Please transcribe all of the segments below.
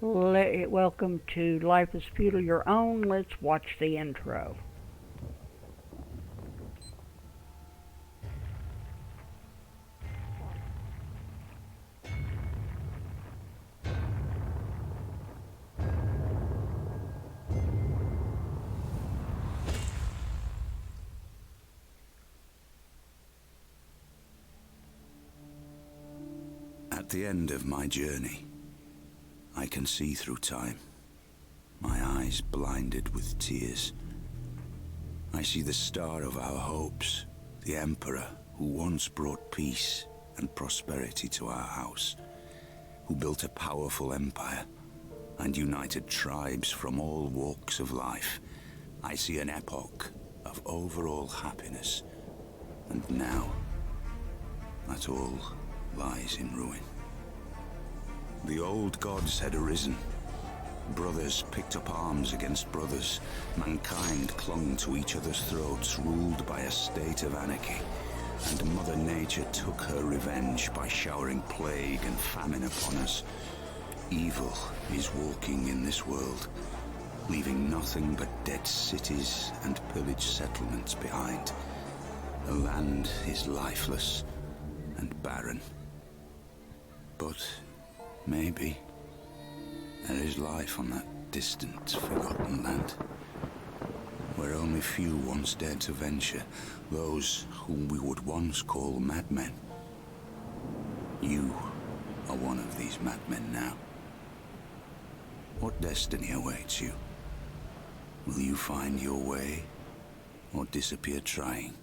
Welcome to Life is Feudal Your Own. Let's watch the intro. At the end of my journey, I can see through time, my eyes blinded with tears. I see the star of our hopes, the Emperor who once brought peace and prosperity to our house, who built a powerful empire and united tribes from all walks of life. I see an epoch of overall happiness, and now that all lies in ruin. The old gods had arisen. Brothers picked up arms against brothers. Mankind clung to each other's throats, ruled by a state of anarchy. And Mother Nature took her revenge by showering plague and famine upon us. Evil is walking in this world, leaving nothing but dead cities and pillaged settlements behind. The land is lifeless and barren. But maybe there is life on that distant, forgotten land, where only few once dared to venture, those whom we would once call madmen. You are one of these madmen now. What destiny awaits you? Will you find your way, or disappear trying?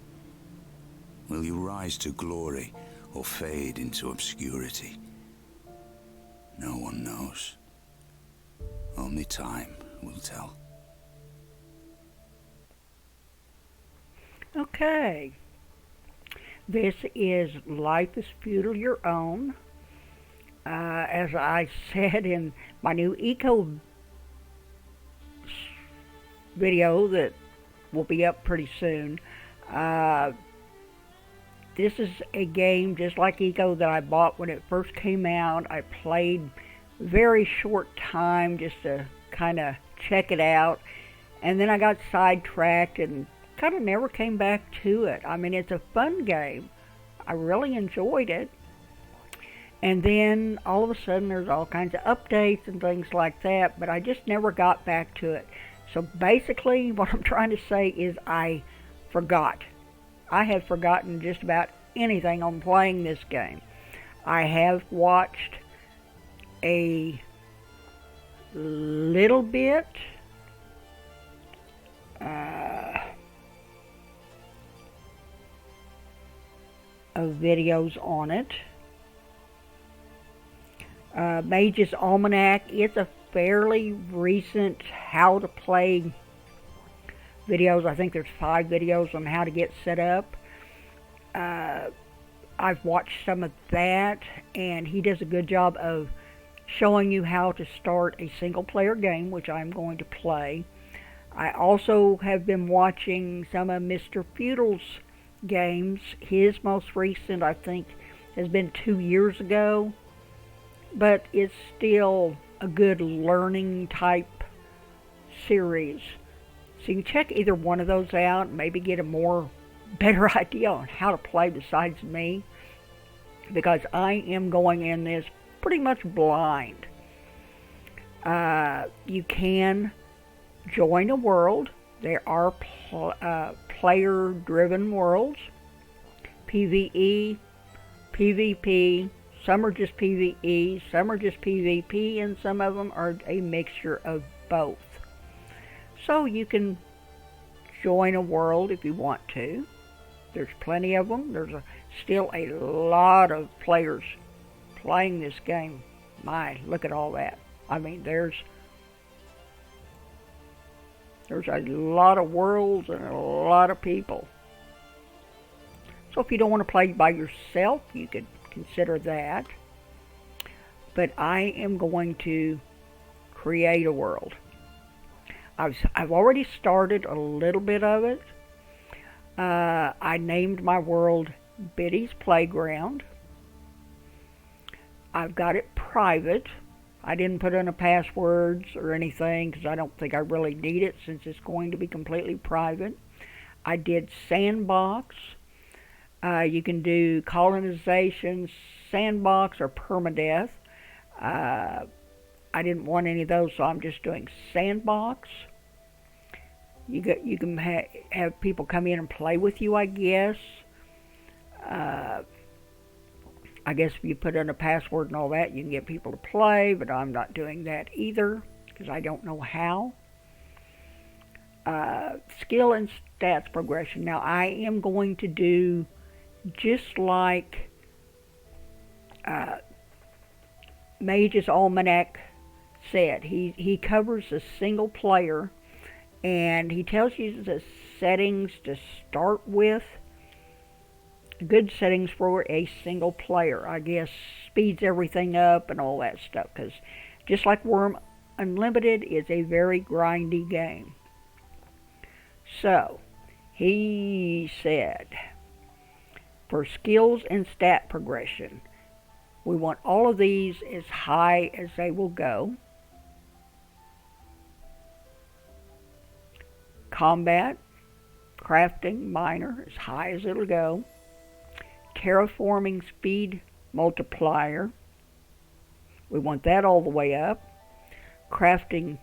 Will you rise to glory, or fade into obscurity? No one knows. Only time will tell. Okay. This is Life is Feudal Your Own. As I said in my new eco video that will be up pretty soon, this is a game just like Eco that I bought when it first came out. I played very short time just to kind of check it out, and then I got sidetracked and kind of never came back to it. I mean, it's a fun game. I really enjoyed it. And then all of a sudden there's all kinds of updates and things like that, but I just never got back to it. So basically what I'm trying to say is I forgot. I have forgotten just about anything on playing this game. I have watched a little bit of videos on it. Mage's Almanac, it's a fairly recent how to play videos. I think there's 5 videos on how to get set up. I've watched some of that, and he does a good job of showing you how to start a single player game, which I'm going to play. I also have been watching some of Mr. Feudal's games. His most recent, I think, has been 2 years ago, but it's still a good learning type series. So you can check either one of those out and maybe get a better idea on how to play besides me, because I am going in this pretty much blind. You can join a world. There are player-driven worlds, PvE, PvP. Some are just PvE, some are just PvP, and some of them are a mixture of both. So you can join a world if you want to. There's plenty of them. There's still a lot of players playing this game. My, look at all that. I mean, there's a lot of worlds and a lot of people. So if you don't want to play by yourself, you could consider that. But I am going to create a world. I've already started a little bit of it. I named my world Biddy's Playground. I've got it private, I didn't put in a passwords or anything because I don't think I really need it since it's going to be completely private. I did Sandbox. You can do colonization, Sandbox, or permadeath. I didn't want any of those, so I'm just doing Sandbox. You can have people come in and play with you, I guess. I guess if you put in a password and all that, you can get people to play, but I'm not doing that either because I don't know how. Skill and stats progression. Now, I am going to do just like Mage's Almanac said. He covers a single player, and he tells you the settings to start with. Good settings for a single player, I guess, speeds everything up and all that stuff, because just like Worm Unlimited, it's a very grindy game. So, he said, for skills and stat progression, we want all of these as high as they will go. Combat, crafting, minor, as high as it'll go. Terraforming speed multiplier, we want that all the way up. Crafting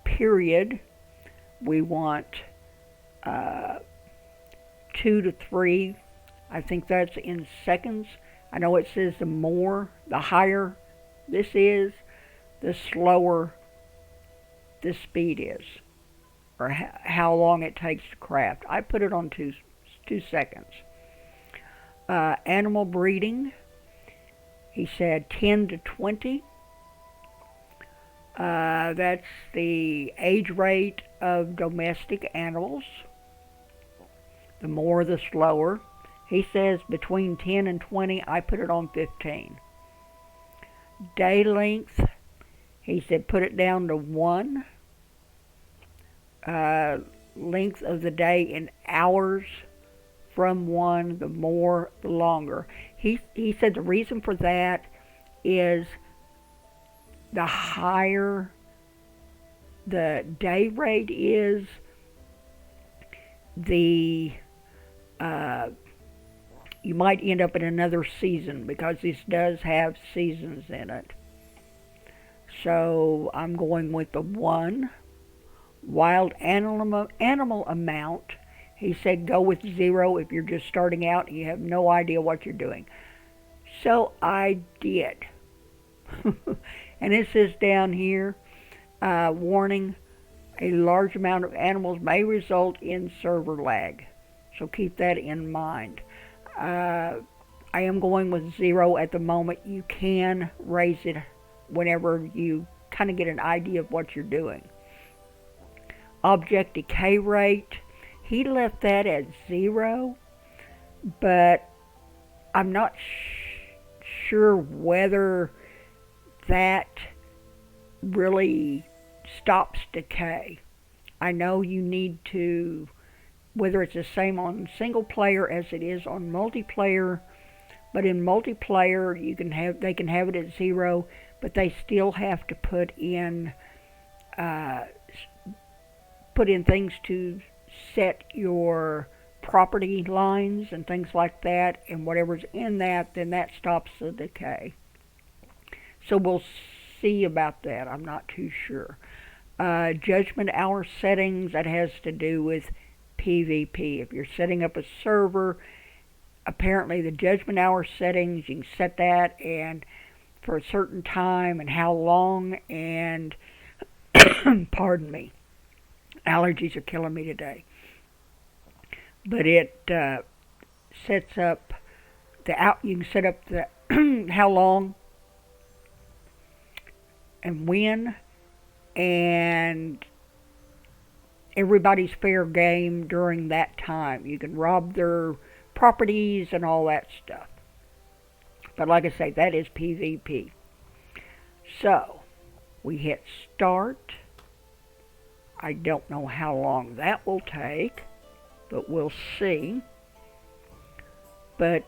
period, we want 2 to 3. I think that's in seconds. I know it says the higher this is, the slower the speed is, or how long it takes to craft. I put it on 2 seconds. Animal breeding, he said 10 to 20. That's the age rate of domestic animals. The more, the slower. He says between 10 and 20. I put it on 15. Day length, he said put it down to 1. Length of the day in hours, from 1, the more, the longer. He said the reason for that is the higher the day rate is, the you might end up in another season because this does have seasons in it. So I'm going with the 1. Wild animal amount, he said go with 0 if you're just starting out and you have no idea what you're doing. So I did. And it says down here, warning, a large amount of animals may result in server lag. So keep that in mind. I am going with 0 at the moment. You can raise it whenever you kind of get an idea of what you're doing. Object decay rate, he left that at 0, but I'm not sure whether that really stops decay. I know you need to, whether it's the same on single player as it is on multiplayer, but in multiplayer they can have it at 0, but they still have to put in things to set your property lines and things like that, and whatever's in that, then that stops the decay. So we'll see about that. I'm not too sure. Judgment hour settings, that has to do with PvP. If you're setting up a server, apparently the judgment hour settings, you can set that and for a certain time and how long, and pardon me, allergies are killing me today. But it sets up you can set up the how long and when, and everybody's fair game during that time. You can rob their properties and all that stuff. But like I say, that is PvP. So, we hit start. I don't know how long that will take, but we'll see. But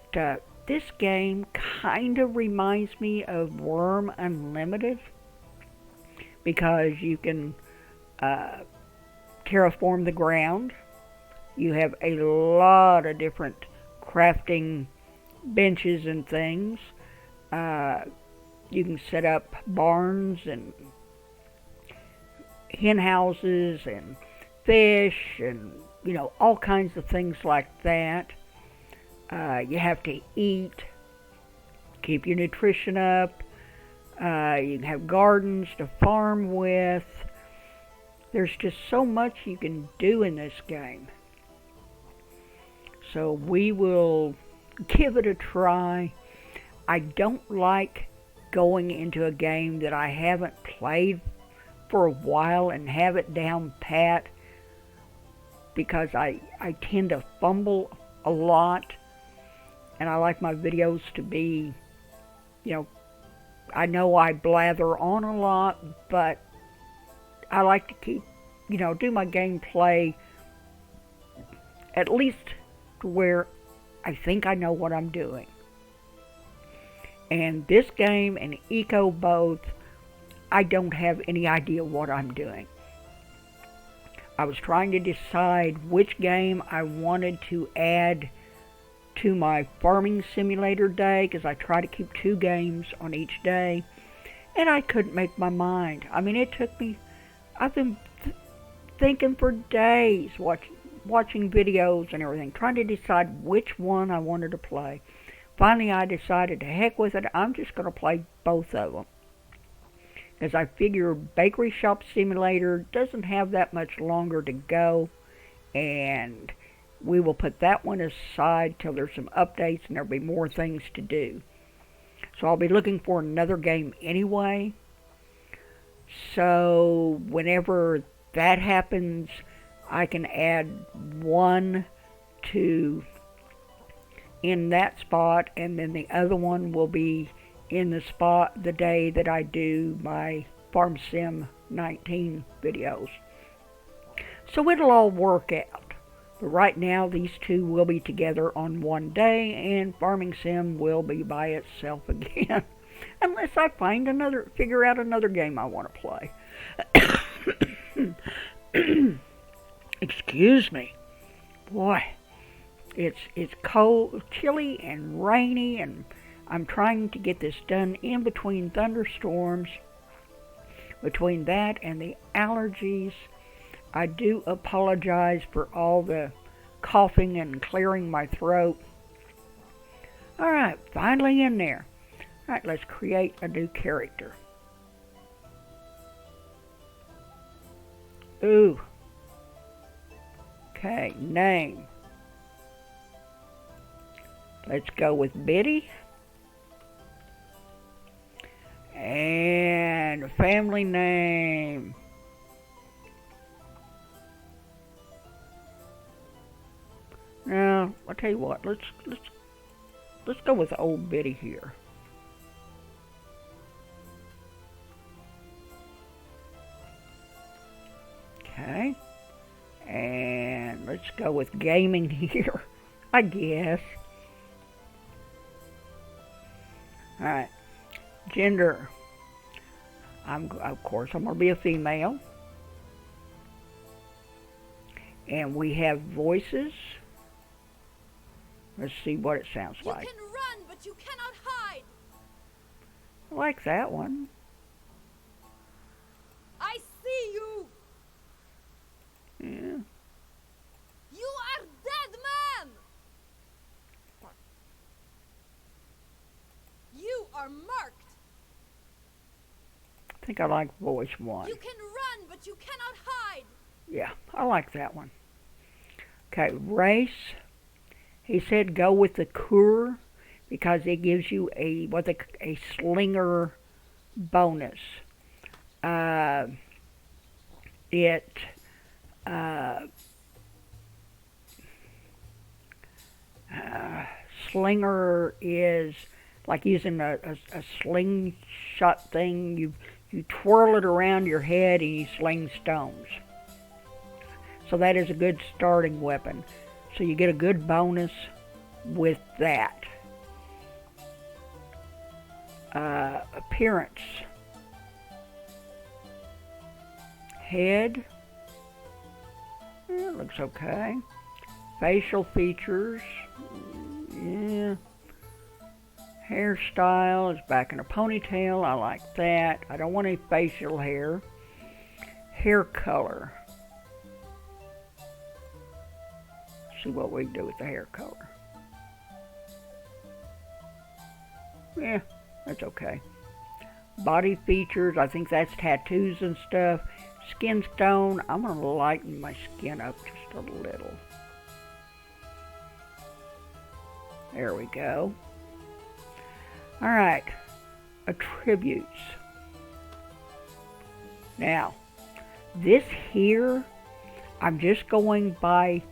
this game kind of reminds me of Worm Unlimited, because you can terraform the ground. You have a lot of different crafting benches and things. You can set up barns and hen houses and fish and, you know, all kinds of things like that. You have to eat, keep your nutrition up. You can have gardens to farm with. There's just so much you can do in this game. So we will give it a try. I don't like going into a game that I haven't played for a while and have it down pat, because I tend to fumble a lot, and I like my videos to be, you know, I know I blather on a lot, but I like to keep, you know, do my gameplay at least to where I think I know what I'm doing. And this game and Eco both, I don't have any idea what I'm doing. I was trying to decide which game I wanted to add to my farming simulator day, because I try to keep 2 games on each day, and I couldn't make my mind. I mean, it took me, I've been thinking for days, watching videos and everything, trying to decide which one I wanted to play. Finally, I decided, to heck with it, I'm just going to play both of them. Because I figure Bakery Shop Simulator doesn't have that much longer to go, and we will put that one aside till there's some updates and there'll be more things to do. So I'll be looking for another game anyway. So whenever that happens, I can add one to in that spot, and then the other one will be in the spot the day that I do my Farm Sim 19 videos. So it'll all work out. But right now, these 2 will be together on one day, and Farming Sim will be by itself again. Unless I figure out another game I want to play. Excuse me. Boy, it's cold, chilly, and rainy, and I'm trying to get this done in between thunderstorms. Between that and the allergies, I do apologize for all the coughing and clearing my throat. Alright, finally in there. Alright, let's create a new character. Ooh. Okay, name. Let's go with Biddy. And family name. Now, I'll tell you what, let's go with Old Biddy here. Okay. And let's go with gaming here, I guess. Alright. Gender. Of course, I'm going to be a female. And we have voices. Let's see what it sounds like. You can run, but you cannot hide. I like that one. I see you. Yeah. You are dead, man. You are marked. I think I like voice 1. You can run, but you cannot hide. Yeah, I like that one. Okay, race. He said go with the Kur because it gives you a slinger bonus. Slinger is like using a slingshot thing. You twirl it around your head and you sling stones. So that is a good starting weapon. So you get a good bonus with that. Appearance. Head. It looks okay. Facial features. Yeah. Hairstyle is back in a ponytail. I like that. I don't want any facial hair. Hair color. See what we can do with the hair color. Yeah, that's okay. Body features, I think that's tattoos and stuff. Skin tone, I'm going to lighten my skin up just a little. There we go. Alright, attributes. Now, this here, I'm just going by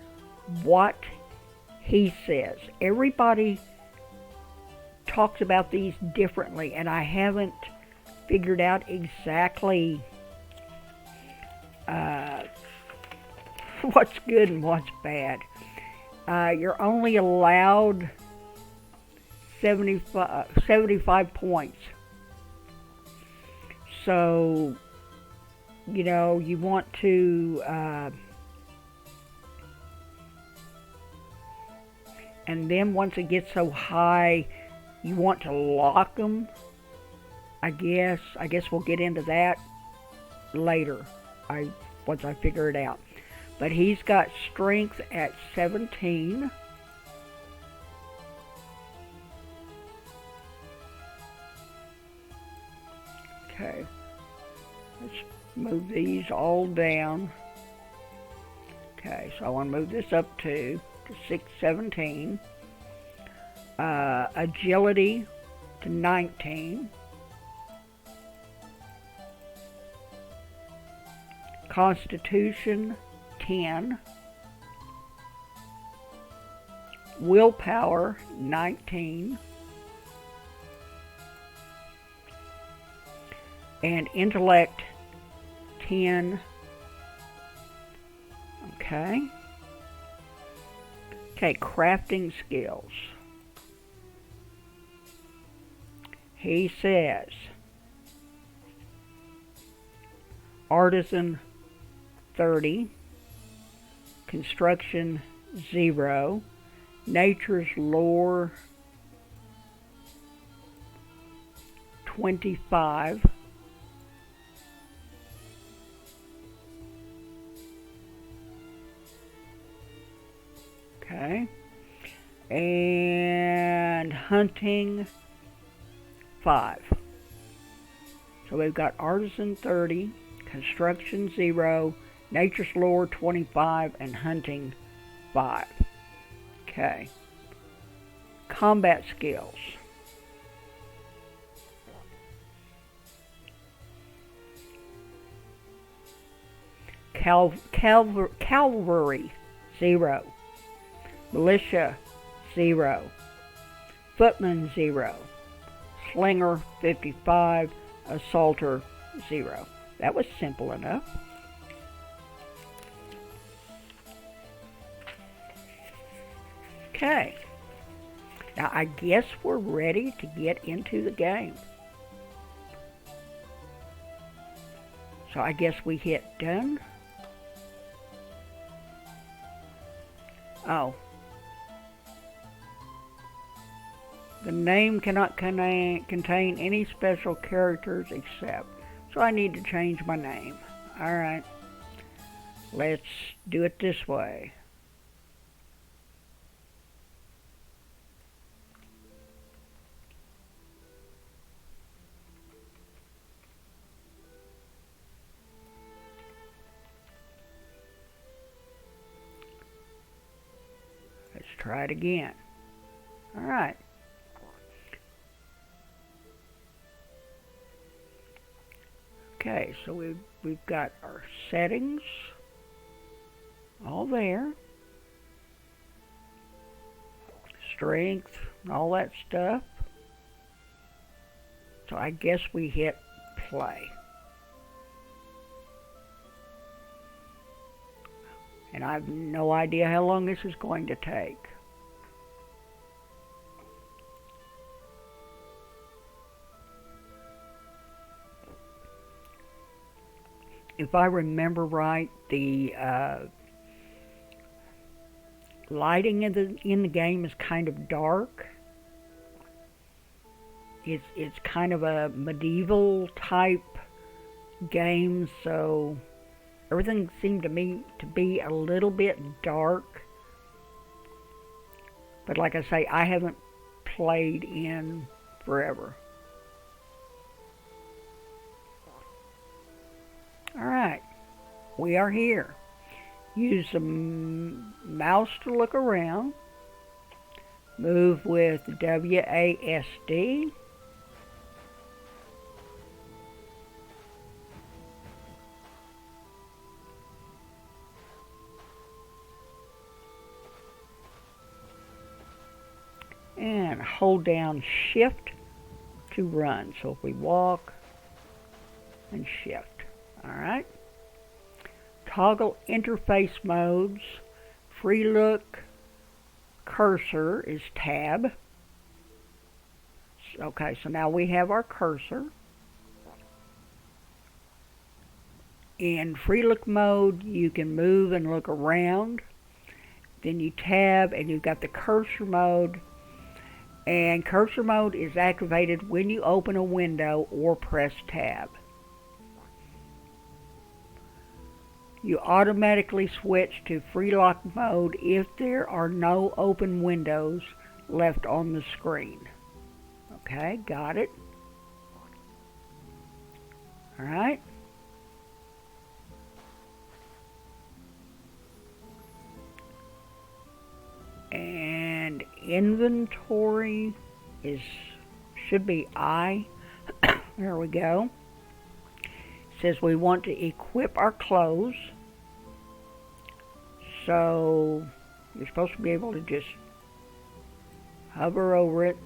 what he says. Everybody talks about these differently, and I haven't figured out exactly what's good and what's bad. You're only allowed 75 points. So, you know, you want to, and then once it gets so high, you want to lock them, I guess. I guess we'll get into that later, once I figure it out. But he's got strength at 17. Okay, let's move these all down. Okay, so I want to move this up to 617. Agility to 19. Constitution 10. Willpower 19. And intellect 10. Okay. Okay, crafting skills. He says artisan 30, construction 0, nature's lore 25, okay, and hunting 5. So we've got artisan 30, construction 0, nature's lore 25, and hunting 5. Okay. Combat skills. Cavalry 0, militia 0, footman 0, slinger 55, assaulter 0. That was simple enough. Okay. Now I guess we're ready to get into the game. So I guess we hit done. Oh. The name cannot contain any special characters except. So I need to change my name. Alright. Let's do it this way. Let's try it again. Alright. Okay, so we've got our settings all there. Strength, all that stuff. So I guess we hit play. And I have no idea how long this is going to take. if I remember right, the lighting in the game is kind of dark. It's kind of a medieval type game, so everything seemed to me to be a little bit dark. But like I say, I haven't played in forever. Alright, we are here. Use the mouse to look around. Move with WASD. And hold down Shift to run. So if we walk and Shift. Alright. Toggle interface modes. Free look cursor is tab. Okay, so now we have our cursor. In free look mode, you can move and look around. Then you tab and you've got the cursor mode. And cursor mode is activated when you open a window or press tab. You automatically switch to free look mode if there are no open windows left on the screen. Okay, got it. Alright. And inventory should be I. There we go. It says we want to equip our clothes. So you're supposed to be able to just hover over it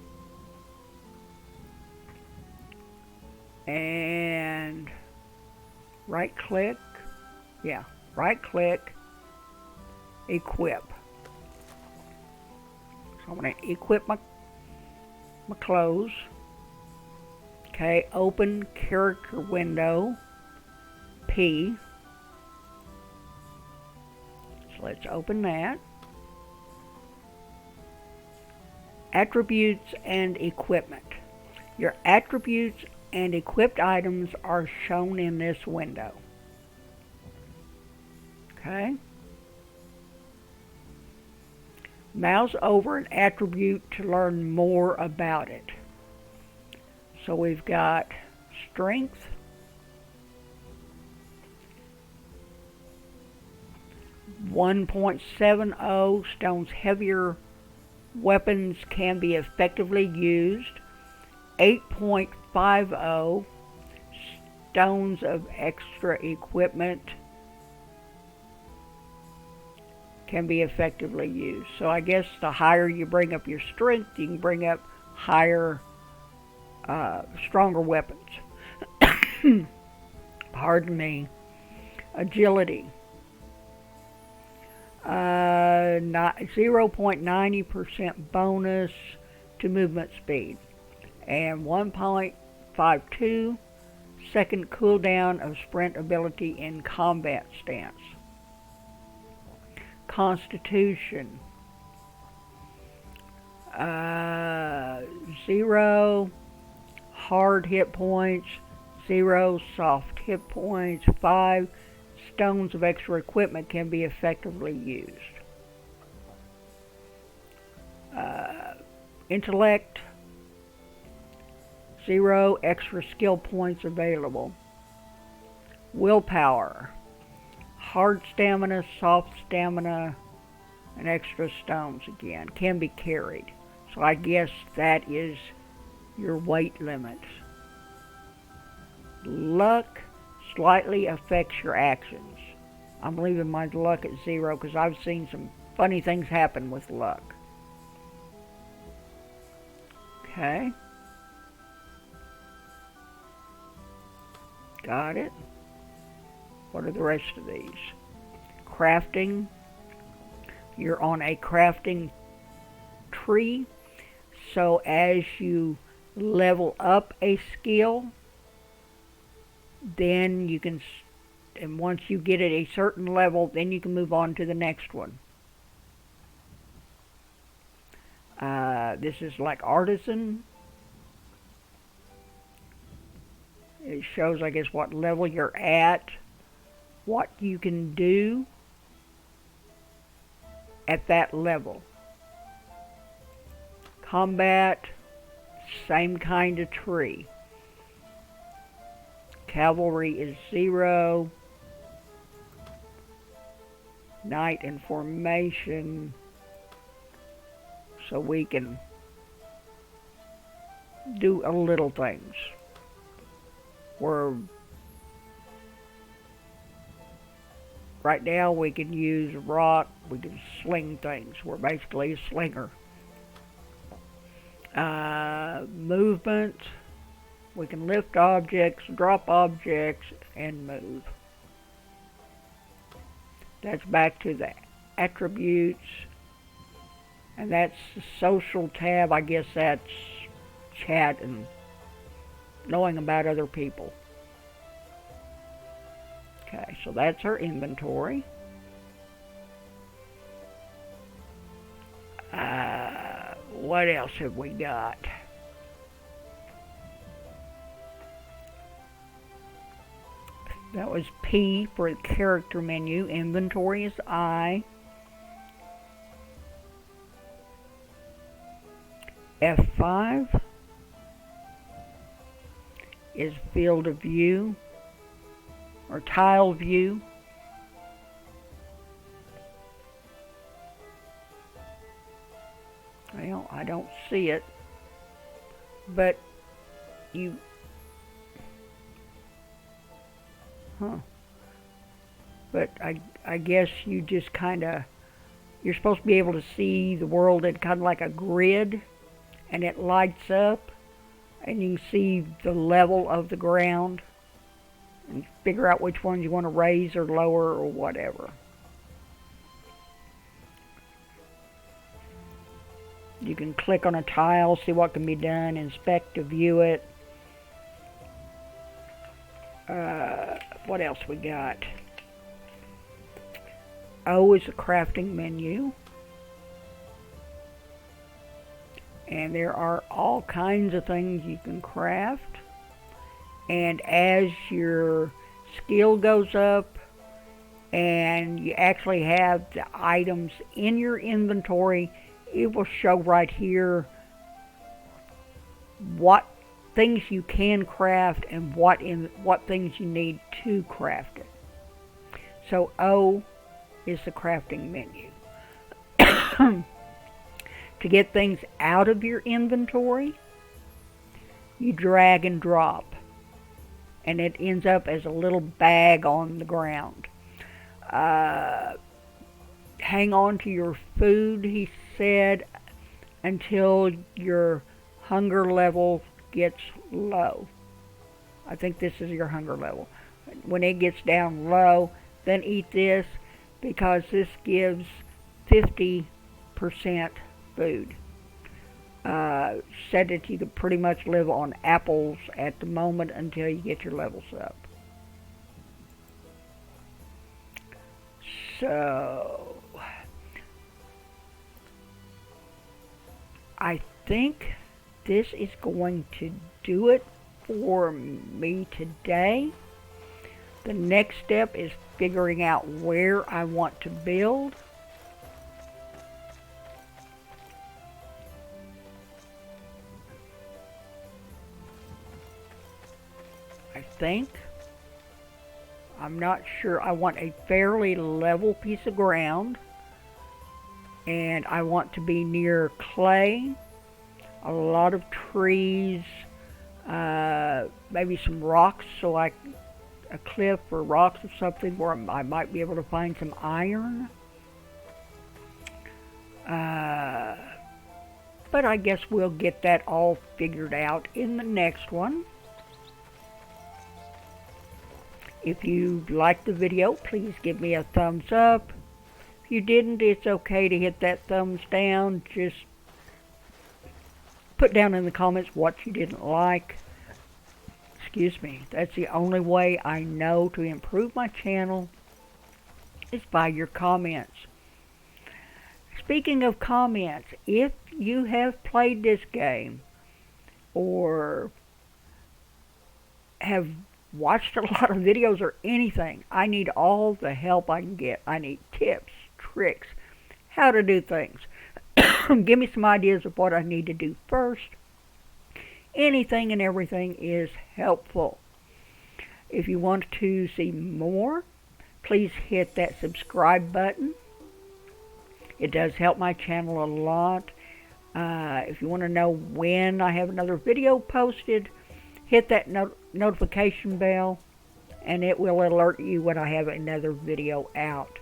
and right click. Yeah, right click, equip. So I'm going to equip my clothes. Okay, open character window, P. So let's open that. Attributes and equipment. Your attributes and equipped items are shown in this window. Okay. Mouse over an attribute to learn more about it. So we've got strength, .70 stones heavier weapons can be effectively used. 8.50 stones of extra equipment can be effectively used. So I guess the higher you bring up your strength, you can bring up higher, stronger weapons. Pardon me. Agility. 0.90% bonus to movement speed. And 1.52 second cooldown of sprint ability in combat stance. Constitution. 0 hard hit points, 0 soft hit points, 5 stones of extra equipment can be effectively used. Intellect, 0 extra skill points available. Willpower, hard stamina, soft stamina, and extra stones again can be carried. So I guess that is your weight limits. Luck slightly affects your actions. I'm leaving my luck at 0 because I've seen some funny things happen with luck. Okay. Got it. What are the rest of these? Crafting. You're on a crafting tree. So as you level up a skill, then you can And once you get at a certain level, then you can move on to the next one. This is like artisan. It shows, I guess, what level you're at, what you can do at that level. Combat, same kind of tree. Cavalry is 0. Knight in formation, so we can do a little things. Right now we can use rock, we can sling things. We're basically a slinger. Movement, we can lift objects, drop objects, and move. That's back to the attributes. And that's the social tab. I guess that's chat and knowing about other people. Okay, so that's our inventory. What else have we got? That was P for the character menu. Inventory is I. F5 is field of view or tile view. Well, I don't see it, but you, but I guess you just you're supposed to be able to see the world in kind of like a grid, and it lights up, and you can see the level of the ground, and figure out which ones you want to raise or lower or whatever. You can click on a tile, see what can be done, inspect to view it. What else we got? O is a crafting menu. And there are all kinds of things you can craft. And as your skill goes up and you actually have the items in your inventory, it will show right here what things you can craft and what things you need to craft it. So O is the crafting menu. To get things out of your inventory, you drag and drop, and it ends up as a little bag on the ground. Hang on to your food, he said, until your hunger level gets low. I think this is your hunger level. When it gets down low, then eat this, because this gives 50% food. Said that you could pretty much live on apples at the moment until you get your levels up. So I think this is going to do it for me today. The next step is figuring out where I want to build. I think. I'm not sure. I want a fairly level piece of ground. And I want to be near clay, a lot of trees, maybe some rocks, so a cliff or rocks or something where I might be able to find some iron. But I guess we'll get that all figured out in the next one. If you liked the video, please give me a thumbs up. If you didn't, it's okay to hit that thumbs down. Just put down in the comments what you didn't like. excuse me, that's the only way I know to improve my channel is by your comments. Speaking of comments, if you have played this game or have watched a lot of videos or anything, I need all the help I can get. I need tips, tricks, how to do things. Give me some ideas of what I need to do first. Anything and everything is helpful. If you want to see more, please hit that subscribe button. It does help my channel a lot. If you want to know when I have another video posted, hit that notification bell and it will alert you when I have another video out.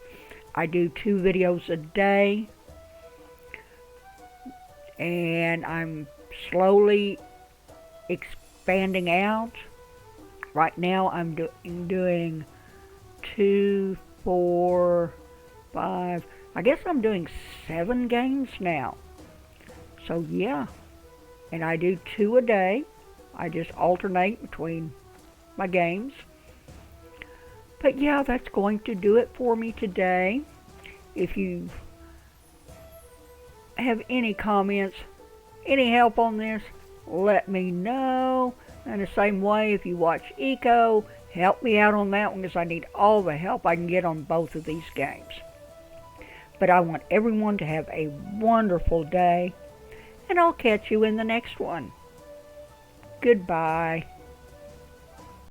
I do 2 videos a day and I'm slowly expanding out. Right now I'm doing 2, 4, 5, I guess I'm doing 7 games now. So yeah, and I do 2 a day. I just alternate between my games. But yeah, that's going to do it for me today. If you have any comments, any help on this, let me know. And the same way, if you watch Eco, help me out on that one because I need all the help I can get on both of these games. But I want everyone to have a wonderful day, and I'll catch you in the next one. Goodbye.